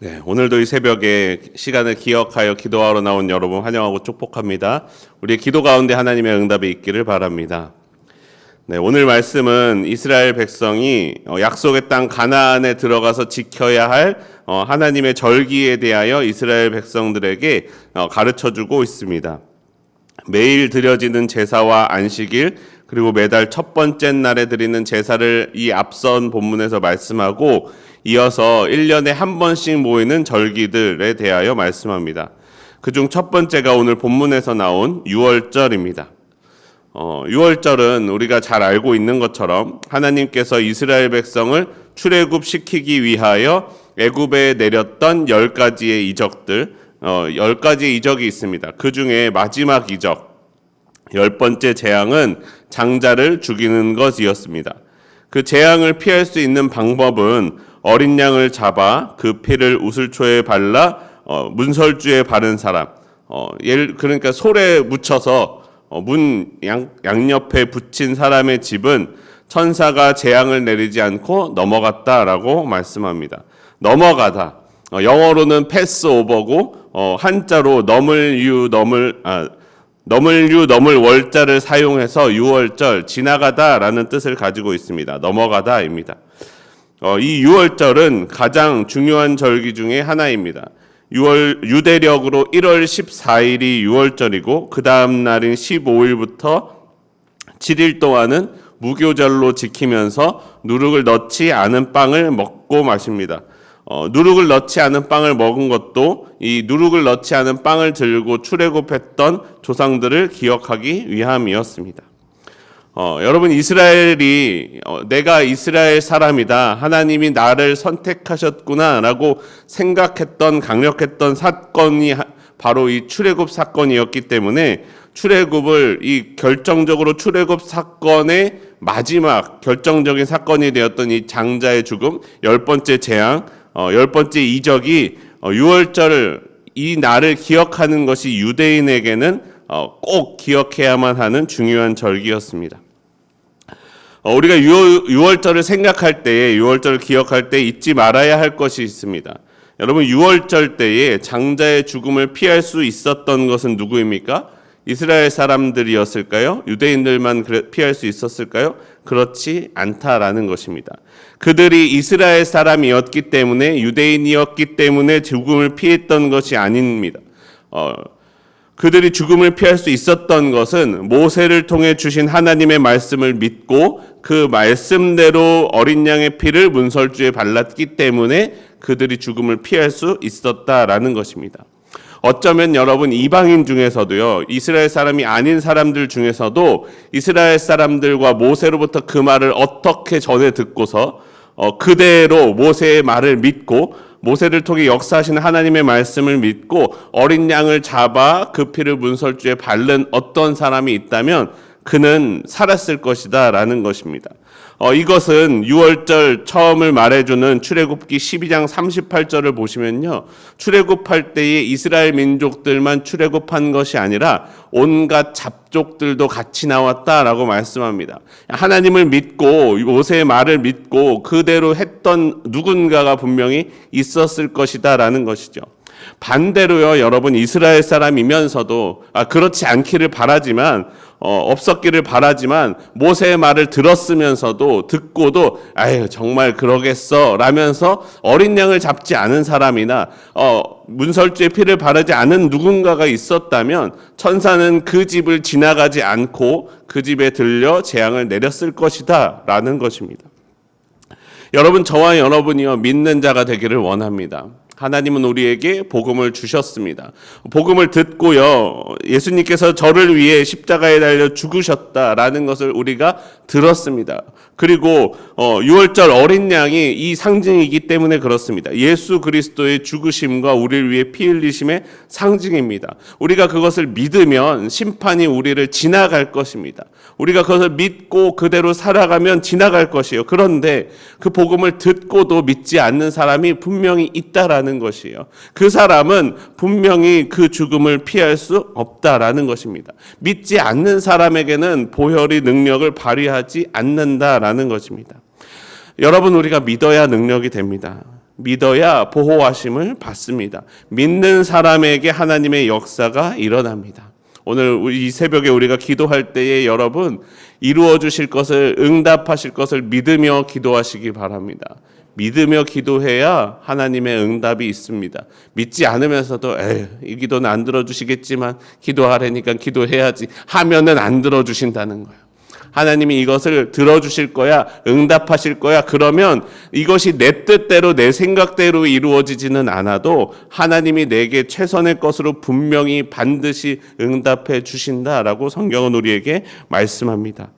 네, 오늘도 이 새벽에 시간을 기억하여 기도하러 나온 여러분 환영하고 축복합니다. 우리의 기도 가운데 하나님의 응답이 있기를 바랍니다. 네, 오늘 말씀은 이스라엘 백성이 약속의 땅 가나안에 들어가서 지켜야 할 하나님의 절기에 대하여 이스라엘 백성들에게 가르쳐주고 있습니다. 매일 드려지는 제사와 안식일, 그리고 매달 첫 번째 날에 드리는 제사를 이 앞선 본문에서 말씀하고 이어서 1년에 한 번씩 모이는 절기들에 대하여 말씀합니다. 그중 첫 번째가 오늘 본문에서 나온 유월절입니다. 유월절은 우리가 잘 알고 있는 것처럼 하나님께서 이스라엘 백성을 출애굽시키기 위하여 애굽에 내렸던 10가지의 이적들, 10가지의 이적이 있습니다. 그 중에 마지막 이적, 10번째 재앙은 장자를 죽이는 것이었습니다. 그 재앙을 피할 수 있는 방법은 어린 양을 잡아 그 피를 우슬초에 발라 문설주에 바른 사람, 그러니까 솔에 묻혀서 문 양옆에 붙인 사람의 집은 천사가 재앙을 내리지 않고 넘어갔다라고 말씀합니다. 넘어가다, 영어로는 패스오버고 한자로 넘을 월자를 사용해서 유월절, 지나가다라는 뜻을 가지고 있습니다. 넘어가다입니다. 이 유월절은 가장 중요한 절기 중에 하나입니다. 유대력으로 1월 14일이 유월절이고 그 다음 날인 15일부터 7일 동안은 무교절로 지키면서 누룩을 넣지 않은 빵을 먹고 마십니다. 누룩을 넣지 않은 빵을 먹은 것도 이 누룩을 넣지 않은 빵을 들고 출애굽했던 조상들을 기억하기 위함이었습니다. 여러분, 이스라엘이 내가 이스라엘 사람이다, 하나님이 나를 선택하셨구나 라고 생각했던 강력했던 사건이 바로 이 출애굽 사건이었기 때문에 출애굽을 이 결정적으로 출애굽 사건의 마지막 결정적인 사건이 되었던 이 장자의 죽음, 10번째 재앙, 10번째 이적이 유월절, 이 날을 기억하는 것이 유대인에게는 꼭 기억해야만 하는 중요한 절기였습니다. 우리가 유월절을 생각할 때에, 유월절을 기억할 때 잊지 말아야 할 것이 있습니다. 여러분, 유월절 때에 장자의 죽음을 피할 수 있었던 것은 누구입니까? 이스라엘 사람들이었을까요? 유대인들만 피할 수 있었을까요? 그렇지 않다라는 것입니다. 그들이 이스라엘 사람이었기 때문에, 유대인이었기 때문에 죽음을 피했던 것이 아닙니다. 그들이 죽음을 피할 수 있었던 것은 모세를 통해 주신 하나님의 말씀을 믿고 그 말씀대로 어린 양의 피를 문설주에 발랐기 때문에 그들이 죽음을 피할 수 있었다라는 것입니다. 어쩌면 여러분, 이방인 중에서도요, 이스라엘 사람이 아닌 사람들 중에서도 이스라엘 사람들과 모세로부터 그 말을 어떻게 전해 듣고서 그대로 모세의 말을 믿고 모세를 통해 역사하시는 하나님의 말씀을 믿고 어린 양을 잡아 그 피를 문설주에 바른 어떤 사람이 있다면 그는 살았을 것이다 라는 것입니다. 이것은 유월절 처음을 말해주는 출애굽기 12장 38절을 보시면요, 출애굽할 때에 이스라엘 민족들만 출애굽한 것이 아니라 온갖 잡족들도 같이 나왔다라고 말씀합니다. 하나님을 믿고 모세의 말을 믿고 그대로 했던 누군가가 분명히 있었을 것이다 라는 것이죠. 반대로요, 여러분, 이스라엘 사람이면서도 그렇지 않기를 바라지만 없었기를 바라지만 모세의 말을 들었으면서도 듣고도 정말 그러겠어 라면서 어린 양을 잡지 않은 사람이나 문설주에 피를 바르지 않은 누군가가 있었다면 천사는 그 집을 지나가지 않고 그 집에 들려 재앙을 내렸을 것이다 라는 것입니다. 여러분, 저와 여러분이요, 믿는 자가 되기를 원합니다. 하나님은 우리에게 복음을 주셨습니다. 복음을 듣고요, 예수님께서 저를 위해 십자가에 달려 죽으셨다라는 것을 우리가 들었습니다. 그리고 유월절 어린 양이 이 상징이기 때문에 그렇습니다. 예수 그리스도의 죽으심과 우리를 위해 피 흘리심의 상징입니다. 우리가 그것을 믿으면 심판이 우리를 지나갈 것입니다. 우리가 그것을 믿고 그대로 살아가면 지나갈 것이에요. 그런데 그 복음을 듣고도 믿지 않는 사람이 분명히 있다라는 것이에요. 그 사람은 분명히 그 죽음을 피할 수 없다라는 것입니다. 믿지 않는 사람에게는 보혈의 능력을 발휘하지 않는다라는 것입니다. 여러분, 우리가 믿어야 능력이 됩니다. 믿어야 보호하심을 받습니다. 믿는 사람에게 하나님의 역사가 일어납니다. 오늘 이 새벽에 우리가 기도할 때에 여러분 이루어 주실 것을, 응답하실 것을 믿으며 기도하시기 바랍니다. 믿으며 기도해야 하나님의 응답이 있습니다. 믿지 않으면서도 이 기도는 안 들어주시겠지만 기도하라니까 기도해야지 하면은 안 들어주신다는 거예요. 하나님이 이것을 들어주실 거야, 응답하실 거야, 그러면 이것이 내 뜻대로 내 생각대로 이루어지지는 않아도 하나님이 내게 최선의 것으로 분명히 반드시 응답해 주신다라고 성경은 우리에게 말씀합니다.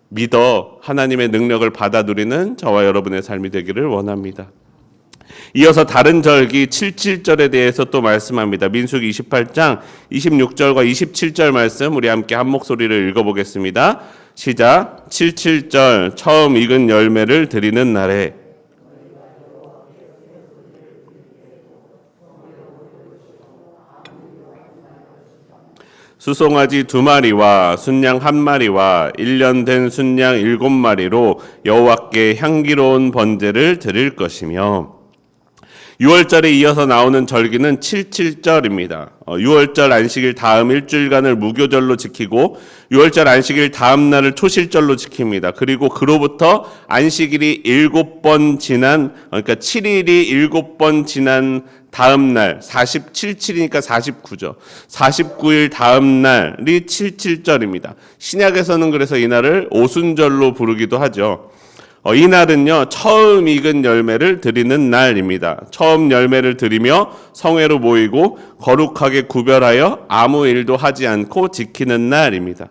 믿어 하나님의 능력을 받아 누리는 저와 여러분의 삶이 되기를 원합니다. 이어서 다른 절기 77절에 대해서 또 말씀합니다. 민수기 28장 26절과 27절 말씀 우리 함께 한 목소리를 읽어보겠습니다. 시작. 77절 처음 익은 열매를 드리는 날에 수송아지 2마리와 순양 1마리와 1년 된 순양 7마리로 여호와께 향기로운 번제를 드릴 것이며 6월절에 이어서 나오는 절기는 77절입니다. 6월절 안식일 다음 일주일간을 무교절로 지키고 6월절 안식일 다음 날을 초실절로 지킵니다. 그리고 그로부터 안식일이 7번 지난, 그러니까 7일이 7번 지난 다음 날 47일이니까 49죠. 49일 다음 날이 77절입니다. 신약에서는 그래서 이 날을 오순절로 부르기도 하죠. 이 날은요 처음 익은 열매를 드리는 날입니다. 처음 열매를 드리며 성회로 모이고 거룩하게 구별하여 아무 일도 하지 않고 지키는 날입니다.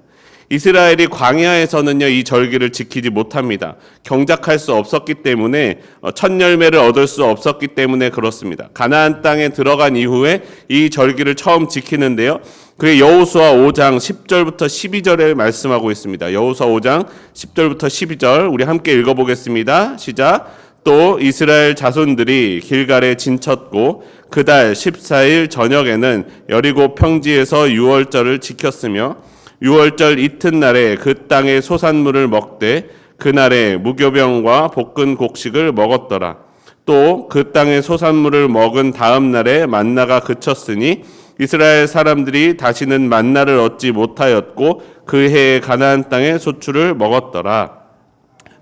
이스라엘이 광야에서는요 이 절기를 지키지 못합니다. 경작할 수 없었기 때문에 첫 열매를 얻을 수 없었기 때문에 그렇습니다. 가나안 땅에 들어간 이후에 이 절기를 처음 지키는데요. 그게 여호수아 5장 10절부터 12절에 말씀하고 있습니다. 여호수아 5장 10절부터 12절 우리 함께 읽어보겠습니다. 시작. 또 이스라엘 자손들이 길갈에 진쳤고 그달 14일 저녁에는 여리고 평지에서 6월절을 지켰으며 6월절 이튿날에 그 땅의 소산물을 먹되 그날에 무교병과 볶은 곡식을 먹었더라. 또 그 땅의 소산물을 먹은 다음 날에 만나가 그쳤으니 이스라엘 사람들이 다시는 만나를 얻지 못하였고 그 해에 가나안 땅의 소출을 먹었더라.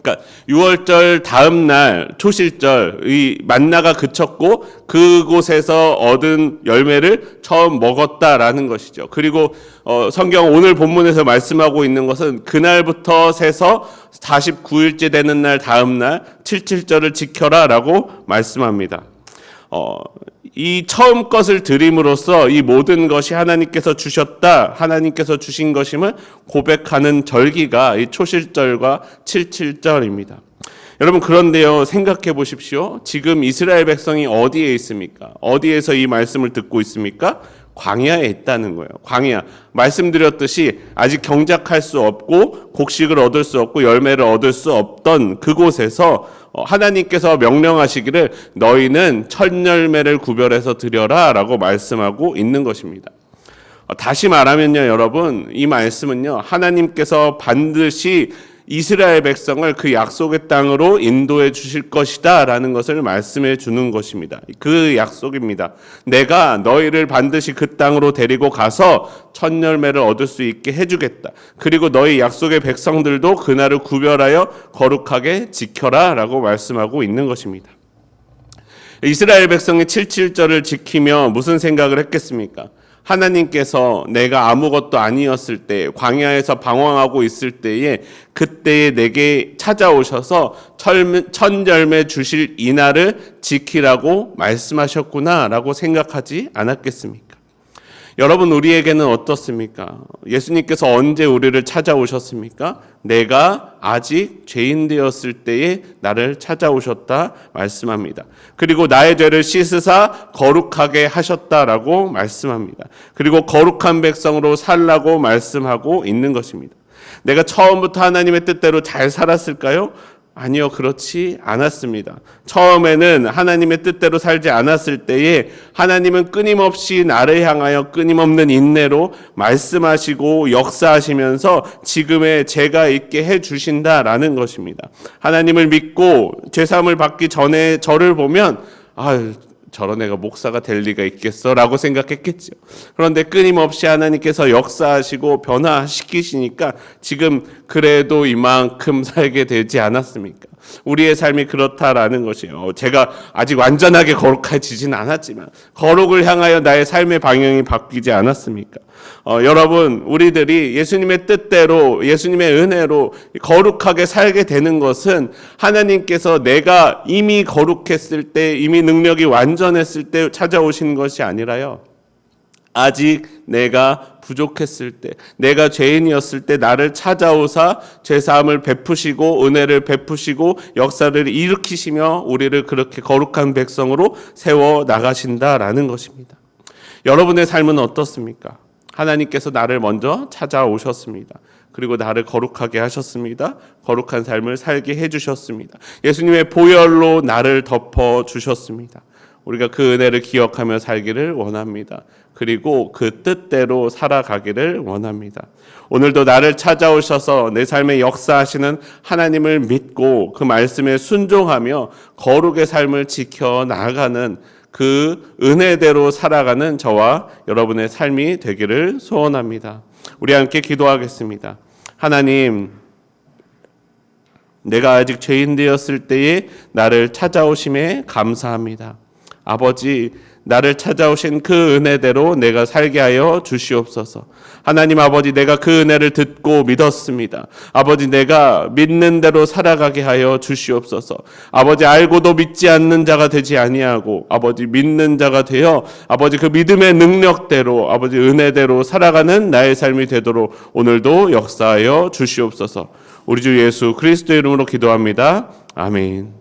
그러니까 6월절 다음 날 초실절 이 만나가 그쳤고 그곳에서 얻은 열매를 처음 먹었다라는 것이죠. 그리고 성경 오늘 본문에서 말씀하고 있는 것은 그날부터 세서 49일째 되는 날 다음 날 77절을 지켜라라고 말씀합니다. 이 처음 것을 드림으로써 이 모든 것이 하나님께서 주셨다, 하나님께서 주신 것임을 고백하는 절기가 이 초실절과 77절입니다. 여러분 그런데요 생각해 보십시오. 지금 이스라엘 백성이 어디에 있습니까? 어디에서 이 말씀을 듣고 있습니까? 광야에 있다는 거예요. 광야. 말씀드렸듯이 아직 경작할 수 없고 곡식을 얻을 수 없고 열매를 얻을 수 없던 그곳에서 하나님께서 명령하시기를 너희는 첫 열매를 구별해서 드려라 라고 말씀하고 있는 것입니다. 다시 말하면요 여러분 이 말씀은요 하나님께서 반드시 이스라엘 백성을 그 약속의 땅으로 인도해 주실 것이다 라는 것을 말씀해 주는 것입니다. 그 약속입니다. 내가 너희를 반드시 그 땅으로 데리고 가서 첫 열매를 얻을 수 있게 해주겠다. 그리고 너희 약속의 백성들도 그날을 구별하여 거룩하게 지켜라 라고 말씀하고 있는 것입니다. 이스라엘 백성이 77절을 지키며 무슨 생각을 했겠습니까? 하나님께서 내가 아무것도 아니었을 때 광야에서 방황하고 있을 때에 그때에 내게 찾아오셔서 첫 열매 주실 이 날을 지키라고 말씀하셨구나라고 생각하지 않았겠습니까? 여러분 우리에게는 어떻습니까? 예수님께서 언제 우리를 찾아오셨습니까? 내가 아직 죄인 되었을 때에 나를 찾아오셨다 말씀합니다. 그리고 나의 죄를 씻으사 거룩하게 하셨다라고 말씀합니다. 그리고 거룩한 백성으로 살라고 말씀하고 있는 것입니다. 내가 처음부터 하나님의 뜻대로 잘 살았을까요? 아니요, 그렇지 않았습니다. 처음에는 하나님의 뜻대로 살지 않았을 때에 하나님은 끊임없이 나를 향하여 끊임없는 인내로 말씀하시고 역사하시면서 지금의 제가 있게 해주신다라는 것입니다. 하나님을 믿고 죄사함을 받기 전에 저를 보면 저런 애가 목사가 될 리가 있겠어라고 생각했겠죠. 그런데 끊임없이 하나님께서 역사하시고 변화시키시니까 지금 그래도 이만큼 살게 되지 않았습니까? 우리의 삶이 그렇다라는 것이에요. 제가 아직 완전하게 거룩해지진 않았지만 거룩을 향하여 나의 삶의 방향이 바뀌지 않았습니까? 여러분, 우리들이 예수님의 뜻대로, 예수님의 은혜로 거룩하게 살게 되는 것은 하나님께서 내가 이미 거룩했을 때, 이미 능력이 완전했을 때 찾아오시는 것이 아니라요, 아직 내가 부족했을 때, 내가 죄인이었을 때 나를 찾아오사 죄사함을 베푸시고 은혜를 베푸시고 역사를 일으키시며 우리를 그렇게 거룩한 백성으로 세워 나가신다라는 것입니다. 여러분의 삶은 어떻습니까? 하나님께서 나를 먼저 찾아오셨습니다. 그리고 나를 거룩하게 하셨습니다. 거룩한 삶을 살게 해주셨습니다. 예수님의 보혈로 나를 덮어주셨습니다. 우리가 그 은혜를 기억하며 살기를 원합니다. 그리고 그 뜻대로 살아가기를 원합니다. 오늘도 나를 찾아오셔서 내 삶에 역사하시는 하나님을 믿고 그 말씀에 순종하며 거룩의 삶을 지켜나가는 그 은혜대로 살아가는 저와 여러분의 삶이 되기를 소원합니다. 우리 함께 기도하겠습니다. 하나님, 내가 아직 죄인 되었을 때에 나를 찾아오심에 감사합니다. 아버지, 나를 찾아오신 그 은혜대로 내가 살게 하여 주시옵소서. 하나님 아버지, 내가 그 은혜를 듣고 믿었습니다. 아버지, 내가 믿는 대로 살아가게 하여 주시옵소서. 아버지, 알고도 믿지 않는 자가 되지 아니하고 아버지, 믿는 자가 되어 아버지 그 믿음의 능력대로 아버지 은혜대로 살아가는 나의 삶이 되도록 오늘도 역사하여 주시옵소서. 우리 주 예수 그리스도의 이름으로 기도합니다. 아멘.